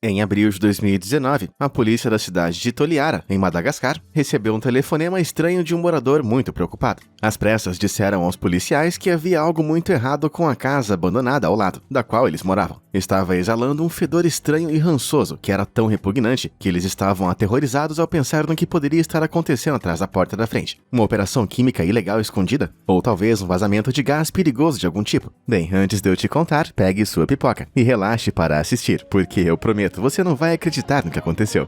Em abril de 2019, a polícia da cidade de Toliara, em Madagascar, recebeu um telefonema estranho de um morador muito preocupado. Às pressas, disseram aos policiais que havia algo muito errado com a casa abandonada ao lado, da qual eles moravam. Estava exalando um fedor estranho e rançoso, que era tão repugnante que eles estavam aterrorizados ao pensar no que poderia estar acontecendo atrás da porta da frente. Uma operação química ilegal escondida? Ou talvez um vazamento de gás perigoso de algum tipo? Bem, antes de eu te contar, pegue sua pipoca e relaxe para assistir, porque eu prometo, você não vai acreditar no que aconteceu.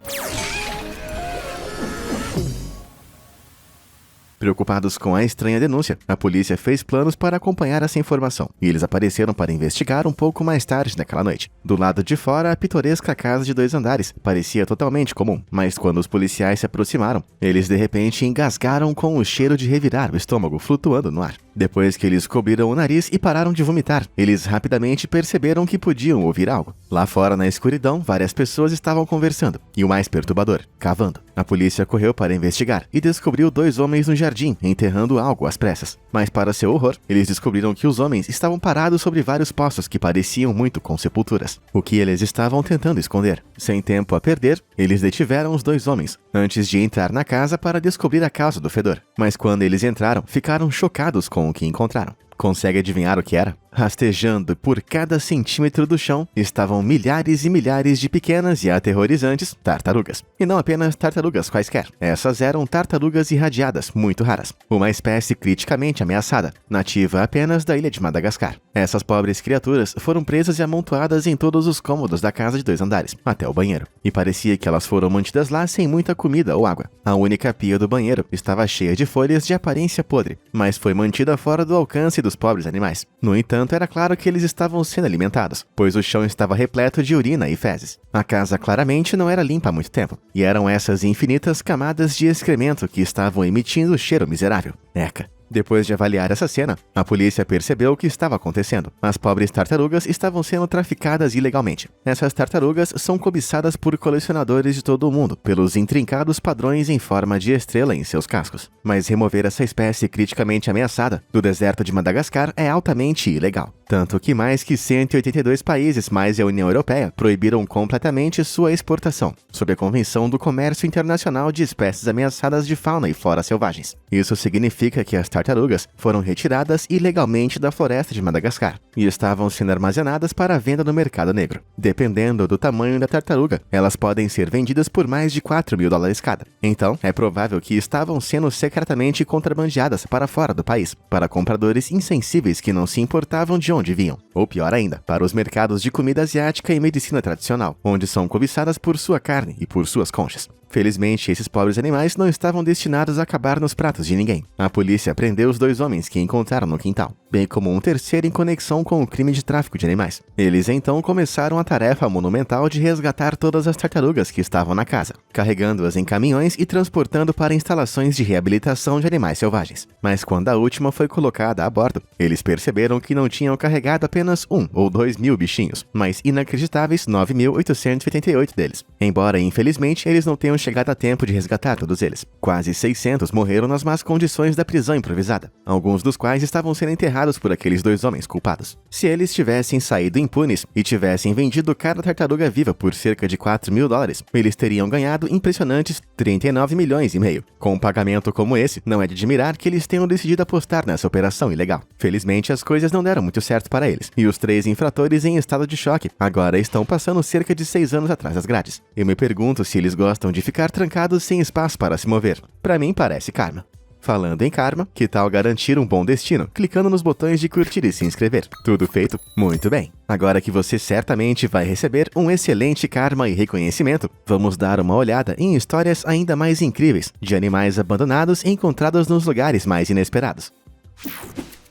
Preocupados com a estranha denúncia, a polícia fez planos para acompanhar essa informação, e eles apareceram para investigar um pouco mais tarde naquela noite. Do lado de fora, a pitoresca casa de 2 andares parecia totalmente comum, mas quando os policiais se aproximaram, eles de repente engasgaram com o cheiro de revirar o estômago flutuando no ar. Depois que eles cobriram o nariz e pararam de vomitar, eles rapidamente perceberam que podiam ouvir algo. Lá fora, na escuridão, várias pessoas estavam conversando, e o mais perturbador, cavando. A polícia correu para investigar e descobriu 2 homens no jardim, enterrando algo às pressas. Mas para seu horror, eles descobriram que os homens estavam parados sobre vários poços que pareciam muito com sepulturas. O que eles estavam tentando esconder. Sem tempo a perder, eles detiveram os 2 homens, antes de entrar na casa para descobrir a causa do fedor. Mas quando eles entraram, ficaram chocados com o que encontraram. Consegue adivinhar o que era? Rastejando por cada centímetro do chão estavam milhares e milhares de pequenas e aterrorizantes tartarugas. E não apenas tartarugas quaisquer. Essas eram tartarugas irradiadas, muito raras. Uma espécie criticamente ameaçada, nativa apenas da ilha de Madagascar. Essas pobres criaturas foram presas e amontoadas em todos os cômodos da casa de 2 andares, até o banheiro. E parecia que elas foram mantidas lá sem muita comida ou água. A única pia do banheiro estava cheia de folhas de aparência podre, mas foi mantida fora do alcance dos pobres animais. No entanto, era claro que eles estavam sendo alimentados, pois o chão estava repleto de urina e fezes. A casa claramente não era limpa há muito tempo, e eram essas infinitas camadas de excremento que estavam emitindo cheiro miserável. Eca. Depois de avaliar essa cena, a polícia percebeu o que estava acontecendo. As pobres tartarugas estavam sendo traficadas ilegalmente. Essas tartarugas são cobiçadas por colecionadores de todo o mundo, pelos intrincados padrões em forma de estrela em seus cascos. Mas remover essa espécie criticamente ameaçada do deserto de Madagascar é altamente ilegal. Tanto que mais que 182 países, mais a União Europeia, proibiram completamente sua exportação, sob a Convenção do Comércio Internacional de Espécies Ameaçadas de Fauna e Flora Selvagens. Isso significa que as tartarugas foram retiradas ilegalmente da floresta de Madagascar e estavam sendo armazenadas para venda no mercado negro. Dependendo do tamanho da tartaruga, elas podem ser vendidas por mais de $4.000 cada. Então, é provável que estavam sendo secretamente contrabandeadas para fora do país, para compradores insensíveis que não se importavam de onde vinham. Ou pior ainda, para os mercados de comida asiática e medicina tradicional, onde são cobiçadas por sua carne e por suas conchas. Felizmente, esses pobres animais não estavam destinados a acabar nos pratos de ninguém. A polícia prendeu os 2 homens que encontraram no quintal, bem como um terceiro em conexão com o crime de tráfico de animais. Eles então começaram a tarefa monumental de resgatar todas as tartarugas que estavam na casa, carregando-as em caminhões e transportando para instalações de reabilitação de animais selvagens. Mas quando a última foi colocada a bordo, eles perceberam que não tinham carregado apenas 1 ou 2 mil bichinhos, mas inacreditáveis 9.888 deles. Embora, infelizmente, eles não tenham chegado a tempo de resgatar todos eles. Quase 600 morreram nas más condições da prisão improvisada, alguns dos quais estavam sendo enterrados por aqueles 2 homens culpados. Se eles tivessem saído impunes e tivessem vendido cada tartaruga viva por cerca de $4.000, eles teriam ganhado impressionantes 39 milhões e meio. Com um pagamento como esse, não é de admirar que eles tenham decidido apostar nessa operação ilegal. Felizmente, as coisas não deram muito certo para eles, e os 3 infratores em estado de choque agora estão passando cerca de 6 anos atrás das grades. Eu me pergunto se eles gostam de ficar trancados sem espaço para se mover. Para mim, parece karma. Falando em karma, que tal garantir um bom destino clicando nos botões de curtir e se inscrever? Tudo feito? Muito bem. Agora que você certamente vai receber um excelente karma e reconhecimento, vamos dar uma olhada em histórias ainda mais incríveis de animais abandonados encontrados nos lugares mais inesperados.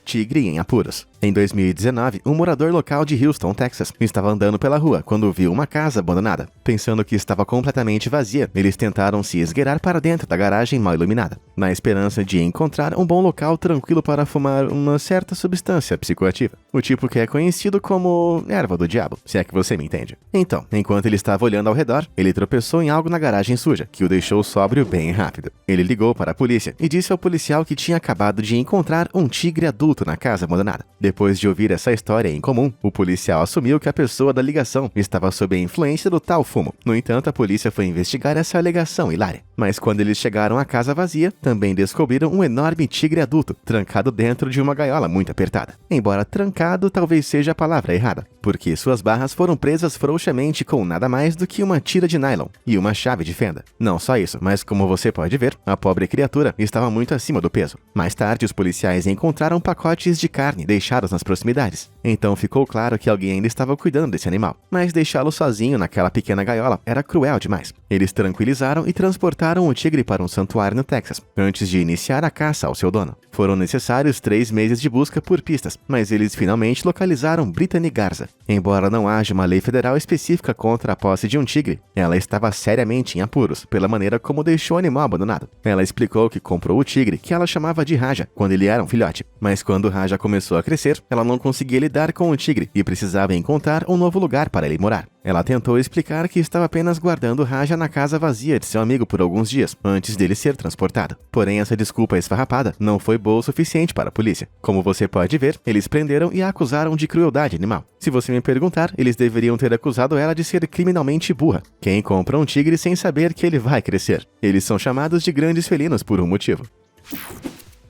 Tigre em apuros. Em 2019, um morador local de Houston, Texas, estava andando pela rua quando viu uma casa abandonada. Pensando que estava completamente vazia, eles tentaram se esgueirar para dentro da garagem mal iluminada, na esperança de encontrar um bom local tranquilo para fumar uma certa substância psicoativa, o tipo que é conhecido como erva do diabo, se é que você me entende. Então, enquanto ele estava olhando ao redor, ele tropeçou em algo na garagem suja, que o deixou sóbrio bem rápido. Ele ligou para a polícia e disse ao policial que tinha acabado de encontrar um tigre adulto na casa abandonada. Depois de ouvir essa história em comum, o policial assumiu que a pessoa da ligação estava sob a influência do tal fumo. No entanto, a polícia foi investigar essa alegação hilária. Mas quando eles chegaram à casa vazia, também descobriram um enorme tigre adulto, trancado dentro de uma gaiola muito apertada. Embora trancado talvez seja a palavra errada, porque suas barras foram presas frouxamente com nada mais do que uma tira de nylon e uma chave de fenda. Não só isso, mas como você pode ver, a pobre criatura estava muito acima do peso. Mais tarde, os policiais encontraram pacotes de carne deixados nas proximidades. Então ficou claro que alguém ainda estava cuidando desse animal. Mas deixá-lo sozinho naquela pequena gaiola era cruel demais. Eles tranquilizaram e transportaram o tigre para um santuário no Texas, antes de iniciar a caça ao seu dono. Foram necessários 3 meses de busca por pistas, mas eles finalmente localizaram Brittany Garza. Embora não haja uma lei federal específica contra a posse de um tigre, ela estava seriamente em apuros pela maneira como deixou o animal abandonado. Ela explicou que comprou o tigre, que ela chamava de Raja, quando ele era um filhote. Mas quando Raja começou a crescer, ela não conseguia lidar com o tigre e precisava encontrar um novo lugar para ele morar. Ela tentou explicar que estava apenas guardando Raja na casa vazia de seu amigo por alguns dias, antes dele ser transportado. Porém, essa desculpa esfarrapada não foi boa o suficiente para a polícia. Como você pode ver, eles prenderam e a acusaram de crueldade animal. Se você me perguntar, eles deveriam ter acusado ela de ser criminalmente burra. Quem compra um tigre sem saber que ele vai crescer? Eles são chamados de grandes felinos por um motivo.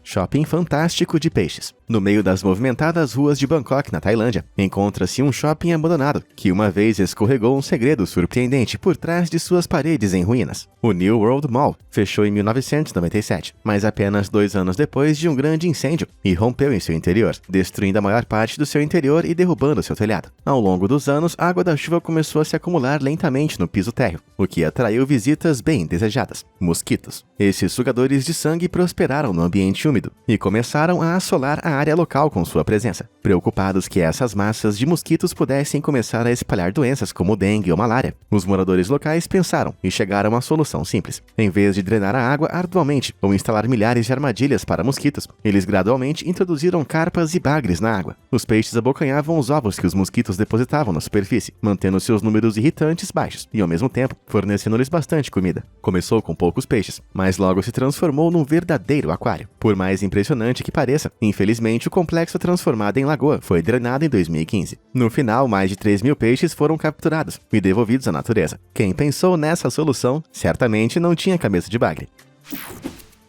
Shopping fantástico de peixes. No meio das movimentadas ruas de Bangkok, na Tailândia, encontra-se um shopping abandonado, que uma vez escorregou um segredo surpreendente por trás de suas paredes em ruínas. O New World Mall fechou em 1997, mas apenas 2 anos depois de um grande incêndio, e rompeu em seu interior, destruindo a maior parte do seu interior e derrubando seu telhado. Ao longo dos anos, a água da chuva começou a se acumular lentamente no piso térreo, o que atraiu visitas bem desejadas: mosquitos. Esses sugadores de sangue prosperaram no ambiente úmido e começaram a assolar a área local com sua presença. Preocupados que essas massas de mosquitos pudessem começar a espalhar doenças como dengue ou malária, os moradores locais pensaram e chegaram a uma solução simples. Em vez de drenar a água arduamente ou instalar milhares de armadilhas para mosquitos, eles gradualmente introduziram carpas e bagres na água. Os peixes abocanhavam os ovos que os mosquitos depositavam na superfície, mantendo seus números irritantes baixos e, ao mesmo tempo, fornecendo-lhes bastante comida. Começou com poucos peixes, mas logo se transformou num verdadeiro aquário. Por mais impressionante que pareça, infelizmente o complexo transformado em lagoa foi drenado em 2015. No final, mais de 3.000 peixes foram capturados e devolvidos à natureza. Quem pensou nessa solução certamente não tinha cabeça de bagre.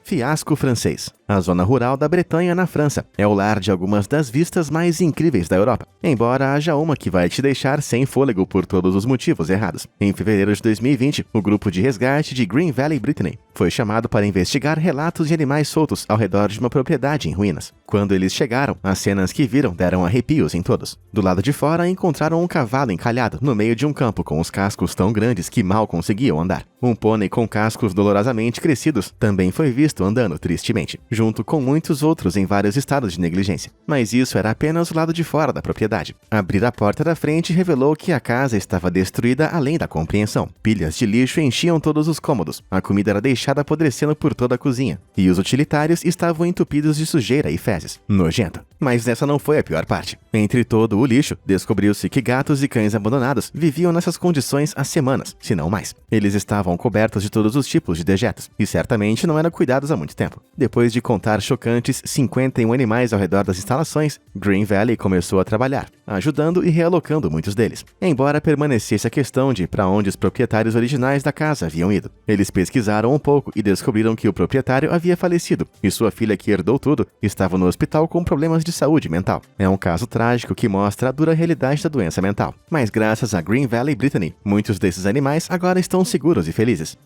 Fiasco francês. A zona rural da Bretanha, na França, é o lar de algumas das vistas mais incríveis da Europa, embora haja uma que vai te deixar sem fôlego por todos os motivos errados. Em fevereiro de 2020, o grupo de resgate de Green Valley Brittany foi chamado para investigar relatos de animais soltos ao redor de uma propriedade em ruínas. Quando eles chegaram, as cenas que viram deram arrepios em todos. Do lado de fora, encontraram um cavalo encalhado no meio de um campo com os cascos tão grandes que mal conseguiam andar. Um pônei com cascos dolorosamente crescidos também foi visto andando tristemente, junto com muitos outros em vários estados de negligência. Mas isso era apenas o lado de fora da propriedade. Abrir a porta da frente revelou que a casa estava destruída além da compreensão. Pilhas de lixo enchiam todos os cômodos, a comida era deixada apodrecendo por toda a cozinha, e os utilitários estavam entupidos de sujeira e fezes. Nojento. Mas essa não foi a pior parte. Entre todo o lixo, descobriu-se que gatos e cães abandonados viviam nessas condições há semanas, se não mais. Eles estavam cobertos de todos os tipos de dejetos, e certamente não eram cuidados há muito tempo. Depois de contar chocantes 51 animais ao redor das instalações, Green Valley começou a trabalhar, ajudando e realocando muitos deles. Embora permanecesse a questão de para onde os proprietários originais da casa haviam ido. Eles pesquisaram um pouco e descobriram que o proprietário havia falecido, e sua filha, que herdou tudo, estava no hospital com problemas de saúde mental. É um caso trágico que mostra a dura realidade da doença mental. Mas graças a Green Valley Brittany, muitos desses animais agora estão seguros e felizes.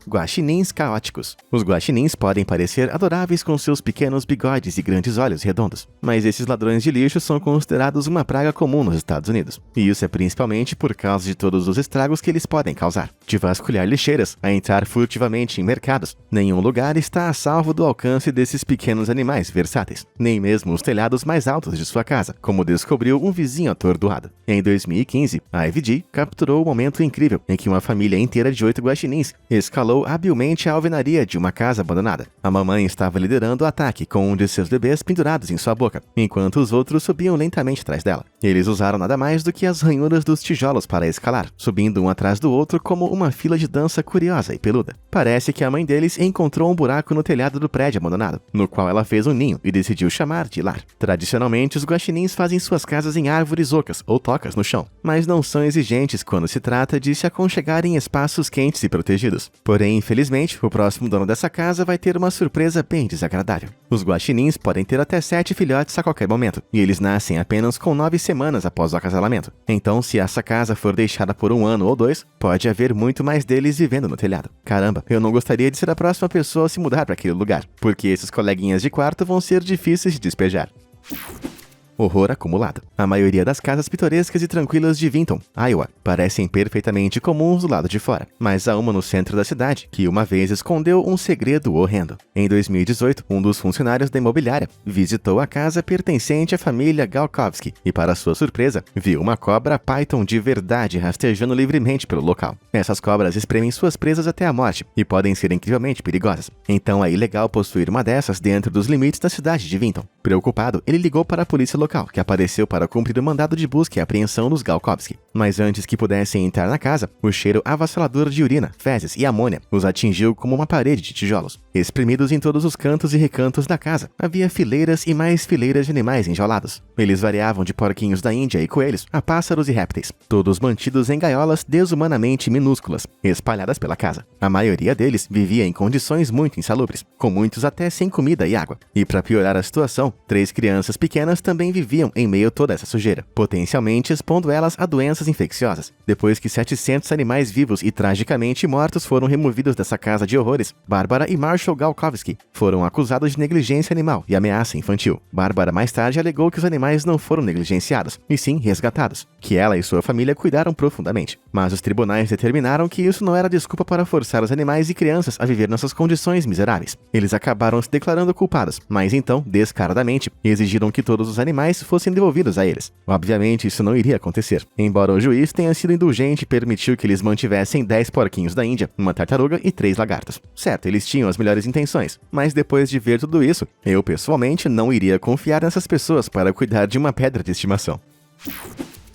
Guaxinins caóticos. Os guaxinins podem parecer adoráveis com seus pequenos bigodes e grandes olhos redondos, mas esses ladrões de lixo são considerados uma praga comum nos Estados Unidos. E isso é principalmente por causa de todos os estragos que eles podem causar. De vasculhar lixeiras a entrar furtivamente em mercados, nenhum lugar está a salvo do alcance desses pequenos animais versáteis, nem mesmo os telhados mais altos de sua casa, como descobriu um vizinho atordoado. Em 2015, a IVG capturou o momento incrível em que uma família inteira de 8 guaxinins escalou escalou habilmente a alvenaria de uma casa abandonada. A mamãe estava liderando o ataque com um de seus bebês pendurados em sua boca, enquanto os outros subiam lentamente atrás dela. Eles usaram nada mais do que as ranhuras dos tijolos para escalar, subindo um atrás do outro como uma fila de dança curiosa e peluda. Parece que a mãe deles encontrou um buraco no telhado do prédio abandonado, no qual ela fez um ninho e decidiu chamar de lar. Tradicionalmente, os guaxinins fazem suas casas em árvores ocas ou tocas no chão, mas não são exigentes quando se trata de se aconchegar em espaços quentes e protegidos. Porém, infelizmente, o próximo dono dessa casa vai ter uma surpresa bem desagradável. Os guaxinins podem ter até 7 filhotes a qualquer momento, e eles nascem apenas com 9 semanas após o acasalamento. Então, se essa casa for deixada por 1 ano ou 2, pode haver muito mais deles vivendo no telhado. Caramba, eu não gostaria de ser a próxima pessoa a se mudar para aquele lugar, porque esses coleguinhas de quarto vão ser difíceis de despejar. Horror acumulado. A maioria das casas pitorescas e tranquilas de Vinton, Iowa, parecem perfeitamente comuns do lado de fora, mas há uma no centro da cidade que uma vez escondeu um segredo horrendo. Em 2018, um dos funcionários da imobiliária visitou a casa pertencente à família Galkovski e, para sua surpresa, viu uma cobra python de verdade rastejando livremente pelo local. Essas cobras espremem suas presas até a morte e podem ser incrivelmente perigosas. Então é ilegal possuir uma dessas dentro dos limites da cidade de Vinton. Preocupado, ele ligou para a polícia local, que apareceu para cumprir o mandado de busca e apreensão dos Galkovski. Mas antes que pudessem entrar na casa, o cheiro avassalador de urina, fezes e amônia os atingiu como uma parede de tijolos. Espremidos em todos os cantos e recantos da casa, havia fileiras e mais fileiras de animais enjaulados. Eles variavam de porquinhos da Índia e coelhos a pássaros e répteis, todos mantidos em gaiolas desumanamente minúsculas, espalhadas pela casa. A maioria deles vivia em condições muito insalubres, com muitos até sem comida e água. E para piorar a situação, 3 crianças pequenas também viviam em meio a toda essa sujeira, potencialmente expondo elas a doenças infecciosas. Depois que 700 animais vivos e tragicamente mortos foram removidos dessa casa de horrores, Bárbara e Marshall Galkovski foram acusados de negligência animal e ameaça infantil. Bárbara mais tarde alegou que os animais não foram negligenciados, e sim resgatados, que ela e sua família cuidaram profundamente. Mas os tribunais determinaram que isso não era desculpa para forçar os animais e crianças a viver nessas condições miseráveis. Eles acabaram se declarando culpados, mas então, descaradamente, exigiram que todos os animais fossem devolvidos a eles. Obviamente, isso não iria acontecer, embora o juiz tenha sido indulgente e permitiu que eles mantivessem 10 porquinhos da Índia, uma tartaruga e 3 lagartos. Certo, eles tinham as melhores intenções, mas depois de ver tudo isso, eu pessoalmente não iria confiar nessas pessoas para cuidar de uma pedra de estimação.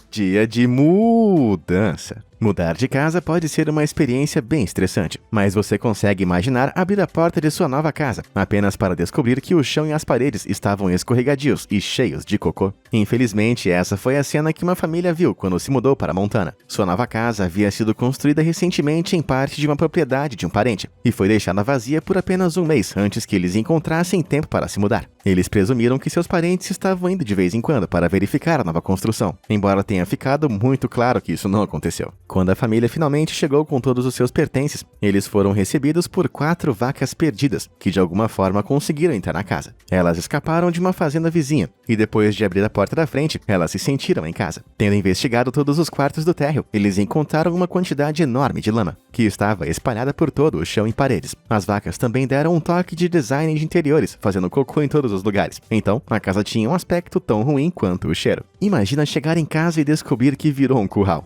Dia de mudança. Mudar de casa pode ser uma experiência bem estressante, mas você consegue imaginar abrir a porta de sua nova casa, apenas para descobrir que o chão e as paredes estavam escorregadios e cheios de cocô. Infelizmente, essa foi a cena que uma família viu quando se mudou para Montana. Sua nova casa havia sido construída recentemente em parte de uma propriedade de um parente, e foi deixada vazia por apenas 1 mês antes que eles encontrassem tempo para se mudar. Eles presumiram que seus parentes estavam indo de vez em quando para verificar a nova construção, embora tenha ficado muito claro que isso não aconteceu. Quando a família finalmente chegou com todos os seus pertences, eles foram recebidos por 4 vacas perdidas, que de alguma forma conseguiram entrar na casa. Elas escaparam de uma fazenda vizinha, e depois de abrir a porta da frente, elas se sentiram em casa. Tendo investigado todos os quartos do térreo, eles encontraram uma quantidade enorme de lama, que estava espalhada por todo o chão e paredes. As vacas também deram um toque de design de interiores, fazendo cocô em todos os lugares. Então, a casa tinha um aspecto tão ruim quanto o cheiro. Imagina chegar em casa e descobrir que virou um curral.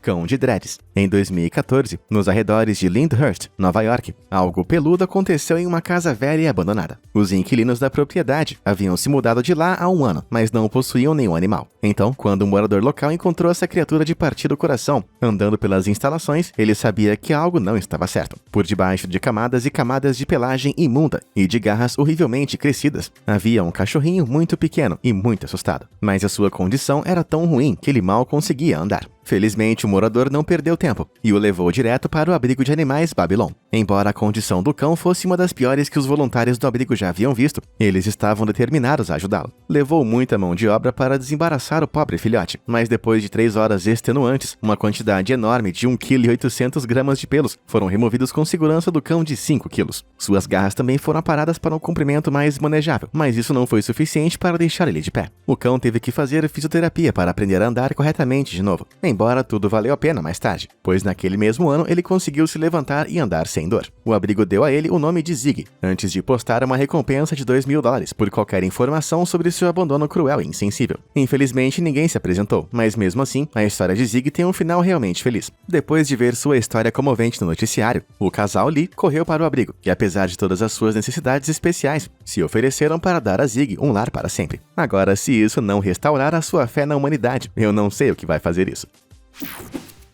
Cão de dreads. Em 2014, nos arredores de Lyndhurst, Nova York, algo peludo aconteceu em uma casa velha e abandonada. Os inquilinos da propriedade haviam se mudado de lá há 1 ano, mas não possuíam nenhum animal. Então, quando um morador local encontrou essa criatura de partir do coração, andando pelas instalações, ele sabia que algo não estava certo. Por debaixo de camadas e camadas de pelagem imunda e de garras horrivelmente crescidas, havia um cachorrinho muito pequeno e muito assustado. Mas a sua condição era tão ruim que ele mal conseguia andar. Felizmente, o morador não perdeu tempo e o levou direto para o abrigo de animais Babylon. Embora a condição do cão fosse uma das piores que os voluntários do abrigo já haviam visto, eles estavam determinados a ajudá-lo. Levou muita mão de obra para desembaraçar o pobre filhote, mas depois de 3 horas extenuantes, uma quantidade enorme de 1,8 kg de pelos foram removidos com segurança do cão de 5 kg. Suas garras também foram aparadas para um comprimento mais manejável, mas isso não foi suficiente para deixar ele de pé. O cão teve que fazer fisioterapia para aprender a andar corretamente de novo. embora tudo valeu a pena mais tarde, pois naquele mesmo ano ele conseguiu se levantar e andar sem dor. O abrigo deu a ele o nome de Zig, antes de postar uma recompensa de $2.000 por qualquer informação sobre seu abandono cruel e insensível. Infelizmente, ninguém se apresentou, mas mesmo assim, a história de Zig tem um final realmente feliz. Depois de ver sua história comovente no noticiário, o casal Lee correu para o abrigo, e apesar de todas as suas necessidades especiais, se ofereceram para dar a Zig um lar para sempre. Agora, se isso não restaurar a sua fé na humanidade, eu não sei o que vai fazer isso.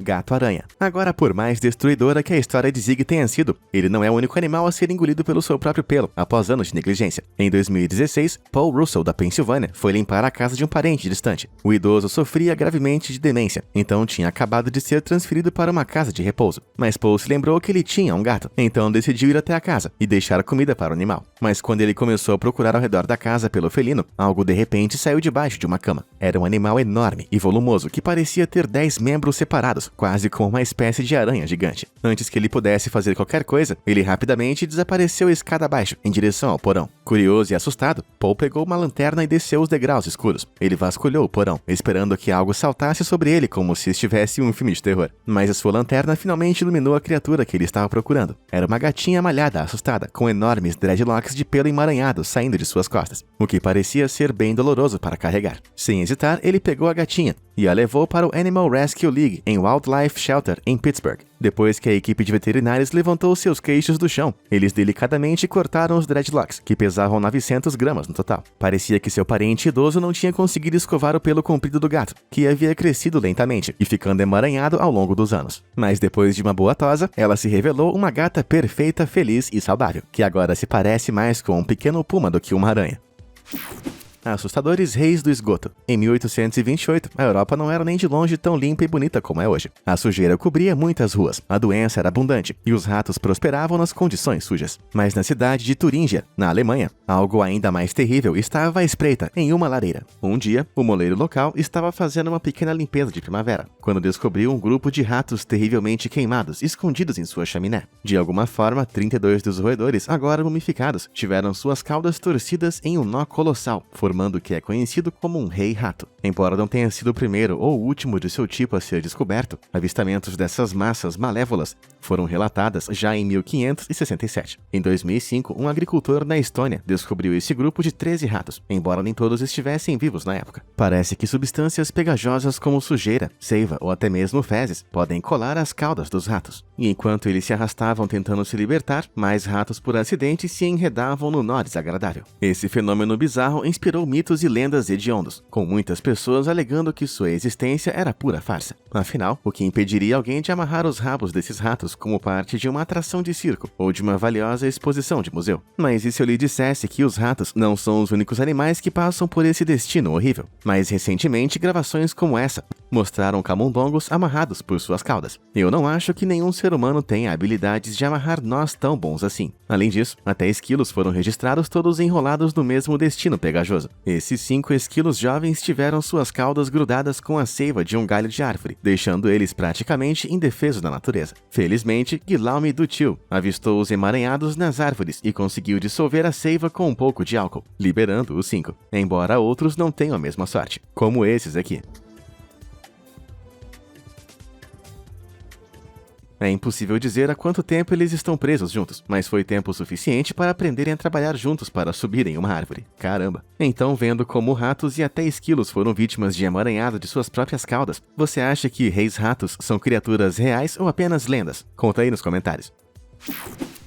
Gato-aranha. Agora, por mais destruidora que a história de Zig tenha sido, ele não é o único animal a ser engolido pelo seu próprio pelo, após anos de negligência. Em 2016, Paul Russell, da Pensilvânia, foi limpar a casa de um parente distante. O idoso sofria gravemente de demência, então tinha acabado de ser transferido para uma casa de repouso. Mas Paul se lembrou que ele tinha um gato, então decidiu ir até a casa e deixar comida para o animal. Mas quando ele começou a procurar ao redor da casa pelo felino, algo de repente saiu debaixo de uma cama. Era um animal enorme e volumoso que parecia ter 10 membros separados, quase como uma espécie de aranha gigante. Antes que ele pudesse fazer qualquer coisa, ele rapidamente desapareceu escada abaixo, em direção ao porão. Curioso e assustado, Paul pegou uma lanterna e desceu os degraus escuros. Ele vasculhou o porão, esperando que algo saltasse sobre ele como se estivesse em um filme de terror. Mas a sua lanterna finalmente iluminou a criatura que ele estava procurando. Era uma gatinha malhada, assustada, com enormes dreadlocks de pelo emaranhado saindo de suas costas, o que parecia ser bem doloroso para carregar. Sem hesitar, ele pegou a gatinha e a levou para o Animal Rescue League em Wildlife Shelter, em Pittsburgh. Depois que a equipe de veterinários levantou seus queixos do chão, eles delicadamente cortaram os dreadlocks, que pesavam 900 gramas no total. Parecia que seu parente idoso não tinha conseguido escovar o pelo comprido do gato, que havia crescido lentamente e ficando emaranhado ao longo dos anos. Mas depois de uma boa tosa, ela se revelou uma gata perfeita, feliz e saudável, que agora se parece mais com um pequeno puma do que uma aranha. Assustadores reis do esgoto. Em 1828, a Europa não era nem de longe tão limpa e bonita como é hoje. A sujeira cobria muitas ruas, a doença era abundante e os ratos prosperavam nas condições sujas. Mas na cidade de Turíngia, na Alemanha, algo ainda mais terrível estava à espreita em uma lareira. Um dia, o moleiro local estava fazendo uma pequena limpeza de primavera, quando descobriu um grupo de ratos terrivelmente queimados, escondidos em sua chaminé. De alguma forma, 32 dos roedores, agora mumificados, tiveram suas caudas torcidas em um nó colossal, formando o que é conhecido como um rei-rato. Embora não tenha sido o primeiro ou o último de seu tipo a ser descoberto, avistamentos dessas massas malévolas foram relatadas já em 1567. Em 2005, um agricultor na Estônia descobriu esse grupo de 13 ratos, embora nem todos estivessem vivos na época. Parece que substâncias pegajosas como sujeira, seiva ou até mesmo fezes podem colar as caudas dos ratos. E enquanto eles se arrastavam tentando se libertar, mais ratos por acidente se enredavam no nó desagradável. Esse fenômeno bizarro inspirou mitos e lendas hediondos, com muitas pessoas alegando que sua existência era pura farsa. Afinal, o que impediria alguém de amarrar os rabos desses ratos como parte de uma atração de circo ou de uma valiosa exposição de museu? Mas e se eu lhe dissesse que os ratos não são os únicos animais que passam por esse destino horrível? Mais recentemente, gravações como essa mostraram camundongos amarrados por suas caudas. Eu não acho que nenhum ser humano tenha habilidades de amarrar nós tão bons assim. Além disso, até esquilos foram registrados todos enrolados no mesmo destino pegajoso. Esses 5 esquilos jovens tiveram suas caudas grudadas com a seiva de um galho de árvore, deixando eles praticamente indefesos da natureza. Felizmente, Guillaume Dutil avistou os emaranhados nas árvores e conseguiu dissolver a seiva com um pouco de álcool, liberando os 5, embora outros não tenham a mesma sorte, como esses aqui. É impossível dizer há quanto tempo eles estão presos juntos, mas foi tempo suficiente para aprenderem a trabalhar juntos para subirem uma árvore. Caramba! Então, vendo como ratos e até esquilos foram vítimas de emaranhado de suas próprias caudas, você acha que reis-ratos são criaturas reais ou apenas lendas? Conta aí nos comentários.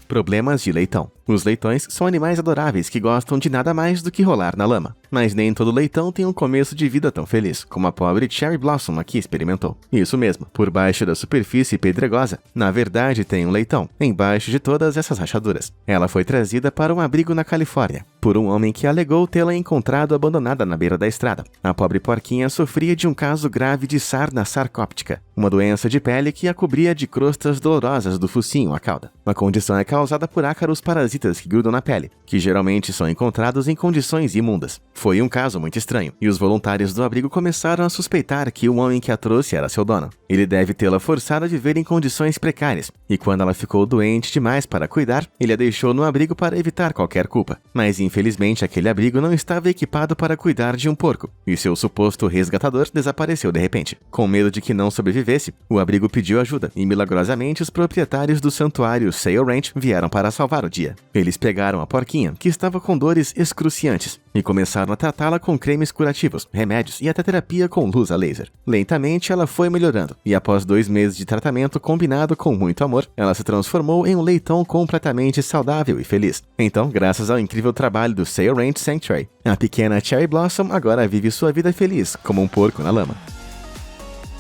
Problemas de leitão. Os leitões são animais adoráveis que gostam de nada mais do que rolar na lama. Mas nem todo leitão tem um começo de vida tão feliz, como a pobre Cherry Blossom aqui experimentou. Isso mesmo, por baixo da superfície pedregosa, na verdade tem um leitão, embaixo de todas essas rachaduras. Ela foi trazida para um abrigo na Califórnia, por um homem que alegou tê-la encontrado abandonada na beira da estrada. A pobre porquinha sofria de um caso grave de sarna sarcóptica, uma doença de pele que a cobria de crostas dolorosas do focinho à cauda. A condição é causada por ácaros parasitas que grudam na pele, que geralmente são encontrados em condições imundas. Foi um caso muito estranho, e os voluntários do abrigo começaram a suspeitar que o homem que a trouxe era seu dono. Ele deve tê-la forçado a viver em condições precárias, e quando ela ficou doente demais para cuidar, ele a deixou no abrigo para evitar qualquer culpa. Mas infelizmente aquele abrigo não estava equipado para cuidar de um porco, e seu suposto resgatador desapareceu de repente. Com medo de que não sobrevivesse, o abrigo pediu ajuda, e milagrosamente os proprietários do santuário Sail Ranch vieram para salvar o dia. Eles pegaram a porquinha, que estava com dores excruciantes, e começaram a tratá-la com cremes curativos, remédios e até terapia com luz a laser. Lentamente ela foi melhorando, e após 2 meses de tratamento combinado com muito amor, ela se transformou em um leitão completamente saudável e feliz. Então, graças ao incrível trabalho do Sail Ranch Sanctuary, a pequena Cherry Blossom agora vive sua vida feliz como um porco na lama.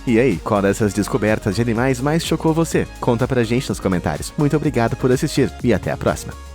E aí, qual dessas descobertas de animais mais chocou você? Conta pra gente nos comentários. Muito obrigado por assistir e até a próxima!